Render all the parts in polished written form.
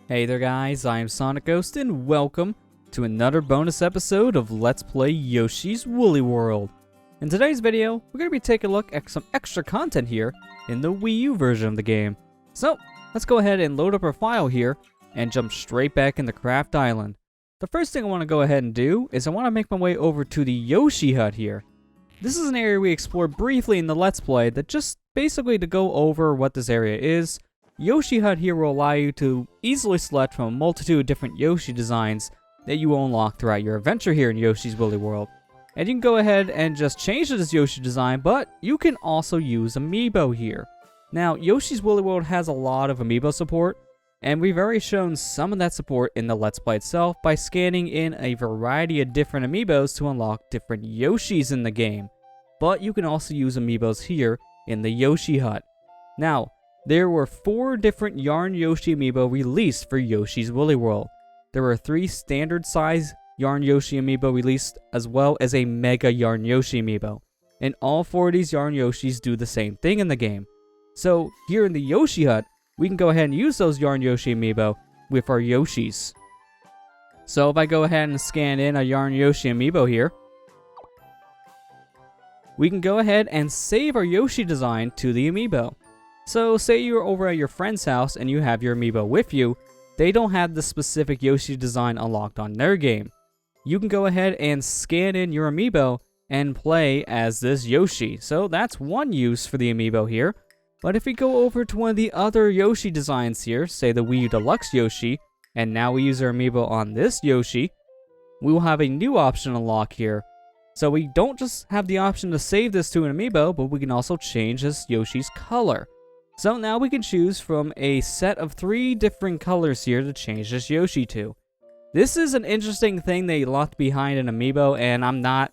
Hey there guys, I am SonicGhost and welcome to another bonus episode of Let's Play Yoshi's Woolly World. In today's video, we're going to be taking a look at some extra content here in the Wii U version of the game. So, let's go ahead and load up our file here and jump straight back into Craft Island. The first thing I want to go ahead and do is I want to make my way over to the Yoshi hut here. This is an area we explored briefly in the Let's Play that just basically to go over what this area is. Yoshi Hut here will allow you to easily select from a multitude of different Yoshi designs that you will unlock throughout your adventure here in Yoshi's Woolly World. And you can go ahead and just change this Yoshi design, but you can also use amiibo here. Now, Yoshi's Woolly World has a lot of amiibo support, and we've already shown some of that support in the Let's Play itself by scanning in a variety of different amiibos to unlock different Yoshis in the game. But you can also use amiibos here in the Yoshi Hut. Now, there were 4 different Yarn Yoshi amiibo released for Yoshi's Woolly World. There were 3 standard size Yarn Yoshi amiibo released, as well as a Mega Yarn Yoshi amiibo. And all 4 of these Yarn Yoshis do the same thing in the game. So, here in the Yoshi Hut, we can go ahead and use those Yarn Yoshi amiibo with our Yoshis. So if I go ahead and scan in a Yarn Yoshi amiibo here, we can go ahead and save our Yoshi design to the amiibo. So say you're over at your friend's house and you have your amiibo with you, they don't have the specific Yoshi design unlocked on their game. You can go ahead and scan in your amiibo and play as this Yoshi. So that's one use for the amiibo here. But if we go over to one of the other Yoshi designs here, say the Wii U Deluxe Yoshi, and now we use our amiibo on this Yoshi, we will have a new option unlock here. So we don't just have the option to save this to an amiibo, but we can also change this Yoshi's color. So now we can choose from a set of 3 different colors here to change this Yoshi to. This is an interesting thing they left behind in amiibo, and I'm not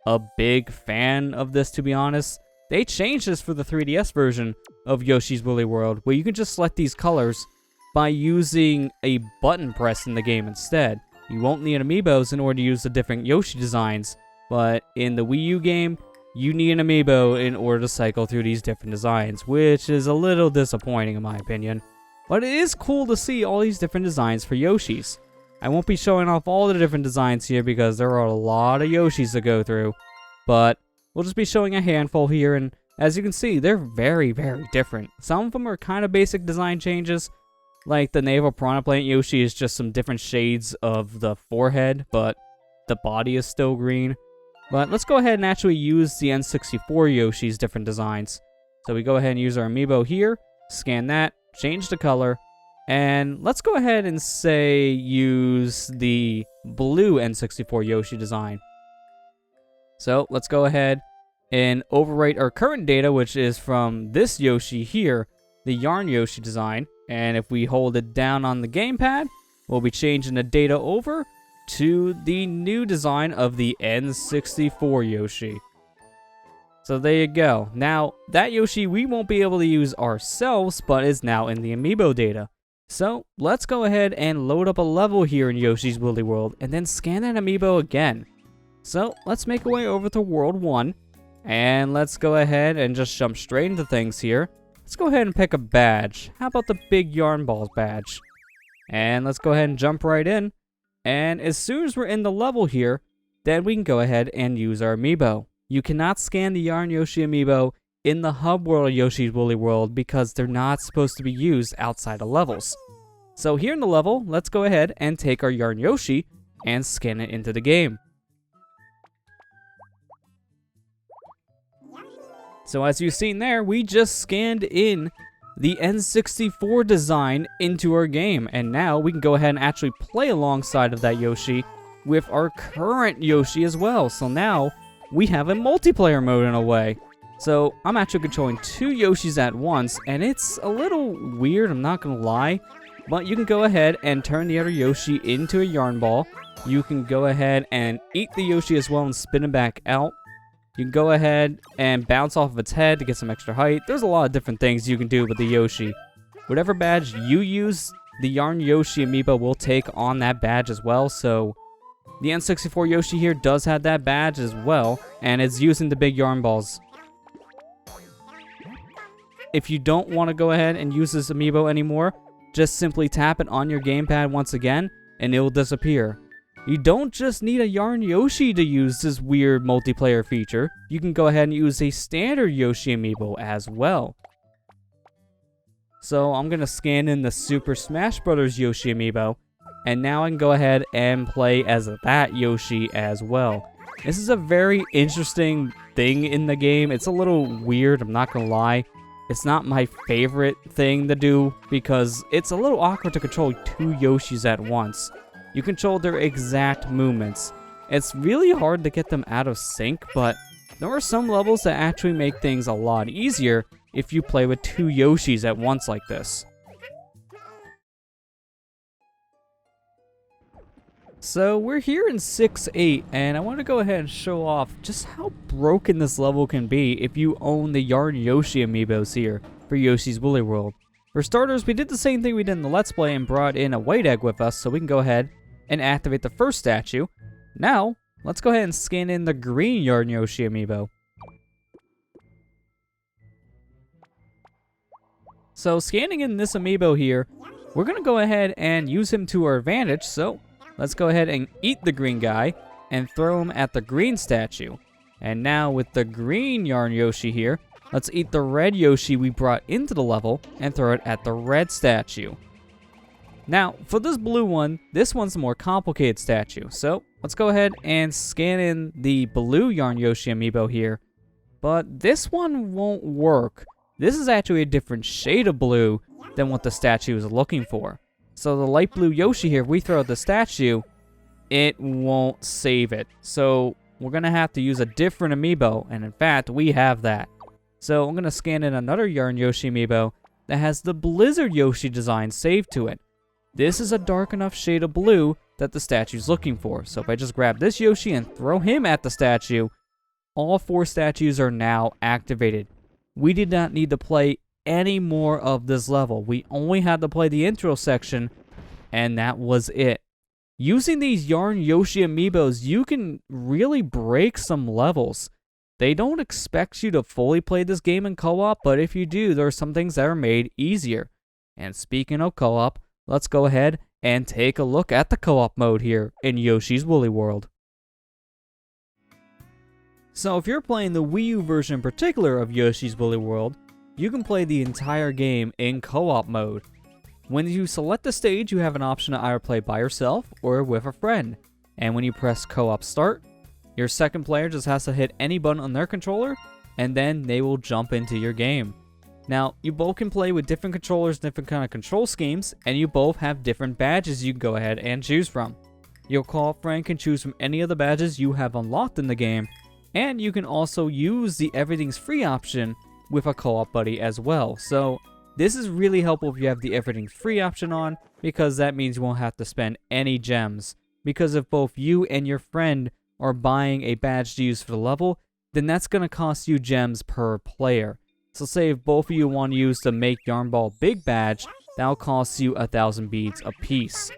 a big fan of this, to be honest. They changed this for the 3DS version of Yoshi's Woolly World, where you can just select these colors by using a button press in the game instead. You won't need amiibos in order to use the different Yoshi designs, but in the Wii U game, you need an amiibo in order to cycle through these different designs, which is a little disappointing in my opinion. But it is cool to see all these different designs for Yoshis. I won't be showing off all the different designs here because there are a lot of Yoshis to go through, but we'll just be showing a handful here, and as you can see, they're very, very different. Some of them are kind of basic design changes, like the Naval Piranha Plant Yoshi is just some different shades of the forehead, but the body is still green. But let's go ahead and actually use the N64 Yoshi's different designs. So we go ahead and use our amiibo here, scan that, change the color, and let's go ahead and say use the blue N64 Yoshi design. So let's go ahead and overwrite our current data, which is from this Yoshi here, the Yarn Yoshi design. And if we hold it down on the gamepad, we'll be changing the data over to the new design of the N64 Yoshi. So there you go. Now, that Yoshi we won't be able to use ourselves, but is now in the amiibo data. So, let's go ahead and load up a level here in Yoshi's Woolly World, and then scan that amiibo again. So, let's make our way over to World 1, and let's go ahead and just jump straight into things here. Let's go ahead and pick a badge. How about the big Yarn Balls badge? And let's go ahead and jump right in. And as soon as we're in the level here, then we can go ahead and use our amiibo. You cannot scan the Yarn Yoshi amiibo in the hub world of Yoshi's Woolly World because they're not supposed to be used outside of levels. So here in the level, let's go ahead and take our Yarn Yoshi and scan it into the game. So as you've seen there, we just scanned in the N64 design into our game, and now we can go ahead and actually play alongside of that Yoshi with our current Yoshi as well. So now we have a multiplayer mode in a way. So I'm actually controlling 2 Yoshis at once, and it's a little weird, I'm not gonna lie, but you can go ahead and turn the other Yoshi into a yarn ball. You can go ahead and eat the Yoshi as well and spin it back out. You can go ahead and bounce off of its head to get some extra height. There's a lot of different things you can do with the Yoshi. Whatever badge you use, the Yarn Yoshi amiibo will take on that badge as well. So the N64 Yoshi here does have that badge as well, and it's using the big yarn balls. If you don't want to go ahead and use this amiibo anymore, Just simply tap it on your gamepad once again, and it will disappear. You don't just need a Yarn Yoshi to use this weird multiplayer feature. You can go ahead and use a standard Yoshi amiibo as well. So I'm going to scan in the Super Smash Bros. Yoshi amiibo, and now I can go ahead and play as that Yoshi as well. This is a very interesting thing in the game. It's a little weird, I'm not going to lie. It's not my favorite thing to do because it's a little awkward to control two Yoshis at once. You control their exact movements. It's really hard to get them out of sync, but there are some levels that actually make things a lot easier if you play with two Yoshis at once like this. So we're here in 6-8, and I want to go ahead and show off just how broken this level can be if you own the Yarn Yoshi amiibos here for Yoshi's Woolly World. For starters, we did the same thing we did in the Let's Play and brought in a white egg with us, so we can go ahead and activate the first statue. Now, let's go ahead and scan in the green Yarn Yoshi amiibo. So scanning in this amiibo here, we're going to go ahead and use him to our advantage, so let's go ahead and eat the green guy and throw him at the green statue. And now with the green Yarn Yoshi here, let's eat the red Yoshi we brought into the level and throw it at the red statue. Now, for this blue one, this one's a more complicated statue. So let's go ahead and scan in the blue Yarn Yoshi amiibo here. But this one won't work. This is actually a different shade of blue than what the statue is looking for. So the light blue Yoshi here, if we throw at the statue, it won't save it. So we're going to have to use a different amiibo, and in fact, we have that. So I'm going to scan in another Yarn Yoshi amiibo that has the Blizzard Yoshi design saved to it. This is a dark enough shade of blue that the statue's looking for. So if I just grab this Yoshi and throw him at the statue, all four statues are now activated. We did not need to play any more of this level. We only had to play the intro section, and that was it. Using these Yarn Yoshi amiibos, you can really break some levels. They don't expect you to fully play this game in co-op, but if you do, there are some things that are made easier. And speaking of co-op, let's go ahead and take a look at the co-op mode here in Yoshi's Woolly World. So if you're playing the Wii U version in particular of Yoshi's Woolly World, you can play the entire game in co-op mode. When you select the stage, you have an option to either play by yourself or with a friend. And when you press co-op start, your second player just has to hit any button on their controller, and then they will jump into your game. Now, you both can play with different controllers, different kind of control schemes, and you both have different badges you can go ahead and choose from. Your co-op friend can choose from any of the badges you have unlocked in the game, and you can also use the everything's free option with a co-op buddy as well. So this is really helpful if you have the everything's free option on, because that means you won't have to spend any gems. Because if both you and your friend are buying a badge to use for the level, then that's going to cost you gems per player. So say if both of you want to use the Make Yarn Ball Big badge, that'll cost you 1,000 beads a piece.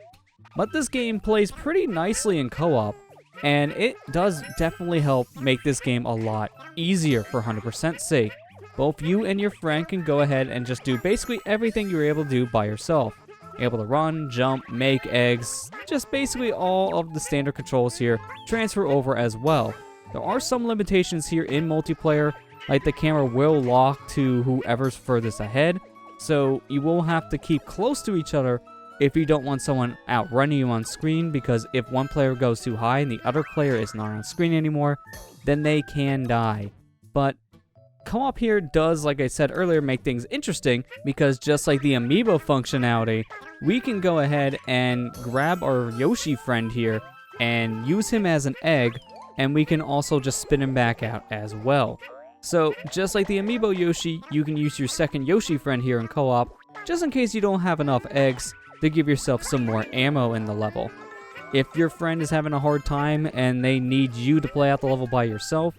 But this game plays pretty nicely in co-op, and it does definitely help make this game a lot easier for 100% sake. Both you and your friend can go ahead and just do basically everything you're able to do by yourself. You're able to run, jump, make eggs, just basically all of the standard controls here transfer over as well. There are some limitations here in multiplayer, like the camera will lock to whoever's furthest ahead, so you will have to keep close to each other if you don't want someone outrunning you on screen, because if one player goes too high and the other player is not on screen anymore, then they can die. But co-op here does, like I said earlier, make things interesting, because just like the amiibo functionality, we can go ahead and grab our Yoshi friend here and use him as an egg, and we can also just spin him back out as well. So just like the amiibo Yoshi, you can use your second Yoshi friend here in co-op, just in case you don't have enough eggs to give yourself some more ammo in the level. If your friend is having a hard time and they need you to play out the level by yourself,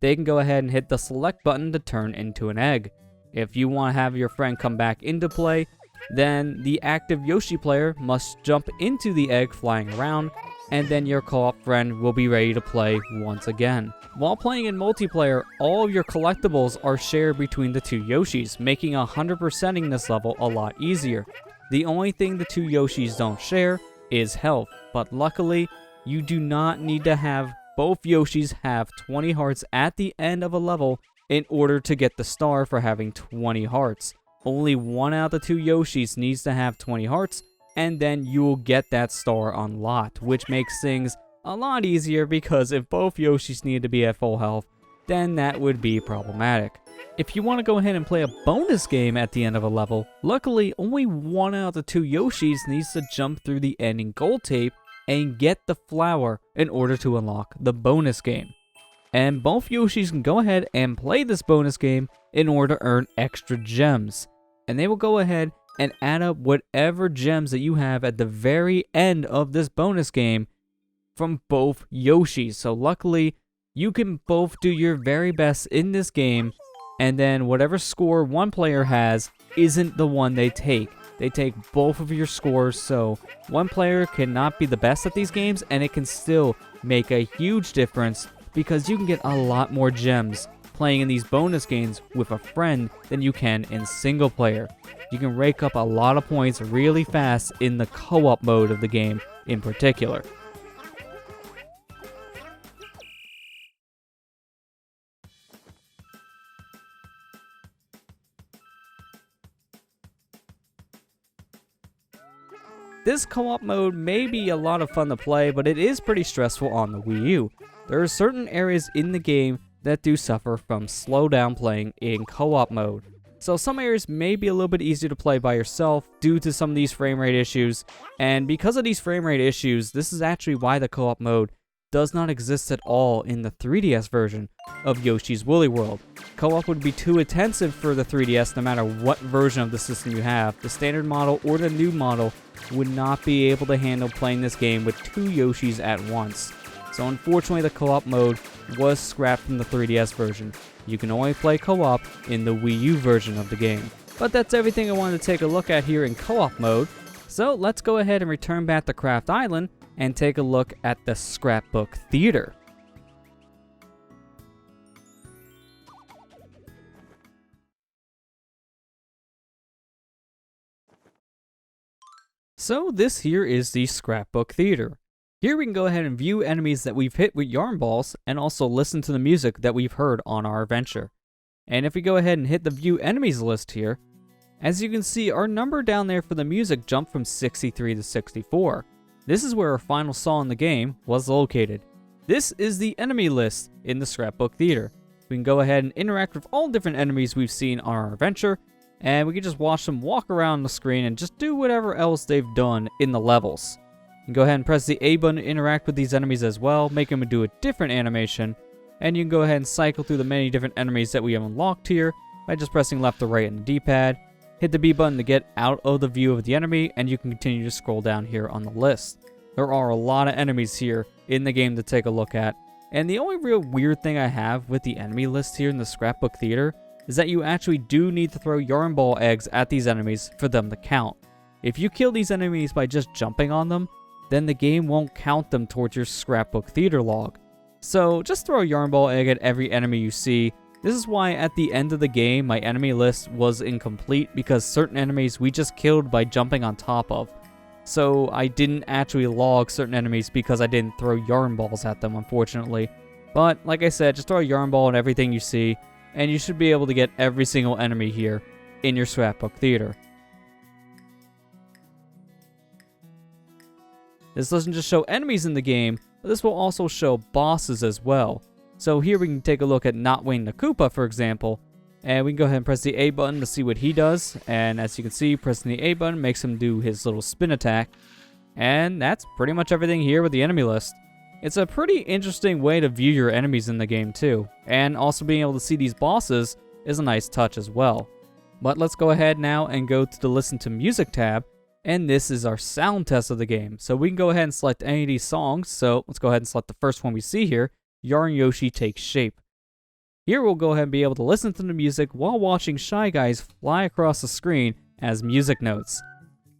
they can go ahead and hit the select button to turn into an egg. If you want to have your friend come back into play, then the active Yoshi player must jump into the egg flying around, and then your co-op friend will be ready to play once again. While playing in multiplayer, all of your collectibles are shared between the two Yoshis, making 100%ing this level a lot easier. The only thing the two Yoshis don't share is health, but luckily, you do not need to have both Yoshis have 20 hearts at the end of a level in order to get the star for having 20 hearts. Only one out of the two Yoshis needs to have 20 hearts, and then you will get that star unlocked, which makes things a lot easier because if both Yoshis need to be at full health, then that would be problematic. If you want to go ahead and play a bonus game at the end of a level, luckily only one out of the two Yoshis needs to jump through the ending gold tape and get the flower in order to unlock the bonus game. And both Yoshis can go ahead and play this bonus game in order to earn extra gems. And they will go ahead and add up whatever gems that you have at the very end of this bonus game from both Yoshis. So luckily, you can both do your very best in this game, and then whatever score one player has isn't the one they take. They take both of your scores, so one player cannot be the best at these games, and it can still make a huge difference because you can get a lot more gems playing in these bonus games with a friend than you can in single player. You can rake up a lot of points really fast in the co-op mode of the game in particular. This co-op mode may be a lot of fun to play, but it is pretty stressful on the Wii U. There are certain areas in the game that do suffer from slow down playing in co-op mode. So some areas may be a little bit easier to play by yourself due to some of these frame rate issues, and because of these frame rate issues, this is actually why the co-op mode does not exist at all in the 3DS version of Yoshi's Woolly World. Co-op would be too intensive for the 3DS no matter what version of the system you have. The standard model or the new model would not be able to handle playing this game with two Yoshis at once. So unfortunately the co-op mode was scrapped from the 3DS version. You can only play co-op in the Wii U version of the game. But that's everything I wanted to take a look at here in co-op mode. So let's go ahead and return back to Craft Island and take a look at the Scrapbook Theater. So this here is the Scrapbook Theater. Here we can go ahead and view enemies that we've hit with yarn balls and also listen to the music that we've heard on our adventure. And if we go ahead and hit the view enemies list here, as you can see our number down there for the music jumped from 63 to 64. This is where our final song in the game was located. This is the enemy list in the Scrapbook Theater. We can go ahead and interact with all different enemies we've seen on our adventure, and we can just watch them walk around the screen and just do whatever else they've done in the levels. You can go ahead and press the A button to interact with these enemies as well, make them do a different animation, and you can go ahead and cycle through the many different enemies that we have unlocked here by just pressing left or right on the D-pad. Hit the B button to get out of the view of the enemy, and you can continue to scroll down here on the list. There are a lot of enemies here in the game to take a look at, and the only real weird thing I have with the enemy list here in the Scrapbook Theater is that you actually do need to throw yarn ball eggs at these enemies for them to count. If you kill these enemies by just jumping on them, then the game won't count them towards your Scrapbook Theater log. So just throw a yarn ball egg at every enemy you see. This is why at the end of the game my enemy list was incomplete, because certain enemies we just killed by jumping on top of. So I didn't actually log certain enemies because I didn't throw yarn balls at them, unfortunately. But like I said, just throw a yarn ball at everything you see, and you should be able to get every single enemy here in your Scrapbook Theater. This doesn't just show enemies in the game, but this will also show bosses as well. So here we can take a look at Notwing the Koopa, for example, and we can go ahead and press the A button to see what he does, and as you can see, pressing the A button makes him do his little spin attack, and that's pretty much everything here with the enemy list. It's a pretty interesting way to view your enemies in the game too, and also being able to see these bosses is a nice touch as well. But let's go ahead now and go to the Listen to Music tab, and this is our sound test of the game. So we can go ahead and select any of these songs, so let's go ahead and select the first one we see here, Yarn Yoshi Takes Shape. Here we'll go ahead and be able to listen to the music while watching Shy Guys fly across the screen as music notes.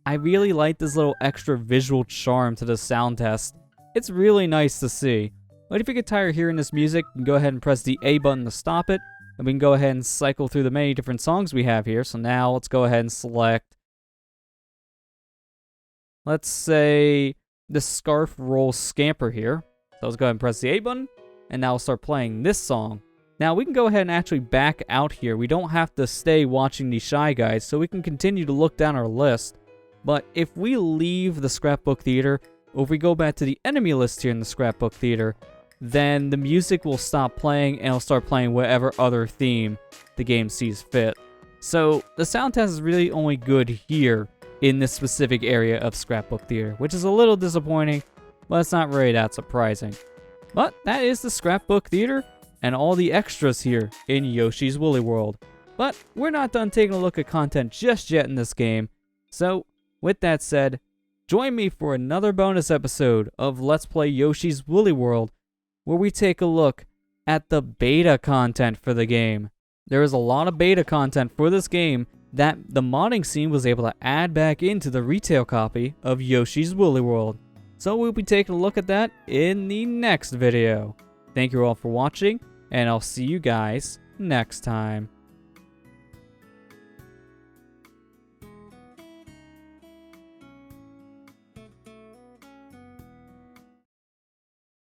I really like this little extra visual charm to the sound test. It's really nice to see. But if you get tired of hearing this music, you can go ahead and press the A button to stop it, and we can go ahead and cycle through the many different songs we have here. So now let's go ahead and select let's say the Scarf Roll Scamper here. So let's go ahead and press the A button, and now we'll start playing this song. Now we can go ahead and actually back out here. We don't have to stay watching these Shy Guys, so we can continue to look down our list. But if we leave the Scrapbook Theater, or if we go back to the enemy list here in the Scrapbook Theater, then the music will stop playing and it'll start playing whatever other theme the game sees fit. So the sound test is really only good here in this specific area of Scrapbook Theater, which is a little disappointing, but it's not really that surprising. But that is the Scrapbook Theater and all the extras here in Yoshi's Woolly World. But we're not done taking a look at content just yet in this game, so with that said, join me for another bonus episode of Let's Play Yoshi's Woolly World, where we take a look at the beta content for the game. There is a lot of beta content for this game that the modding scene was able to add back into the retail copy of Yoshi's Woolly World. So we'll be taking a look at that in the next video. Thank you all for watching, and I'll see you guys next time.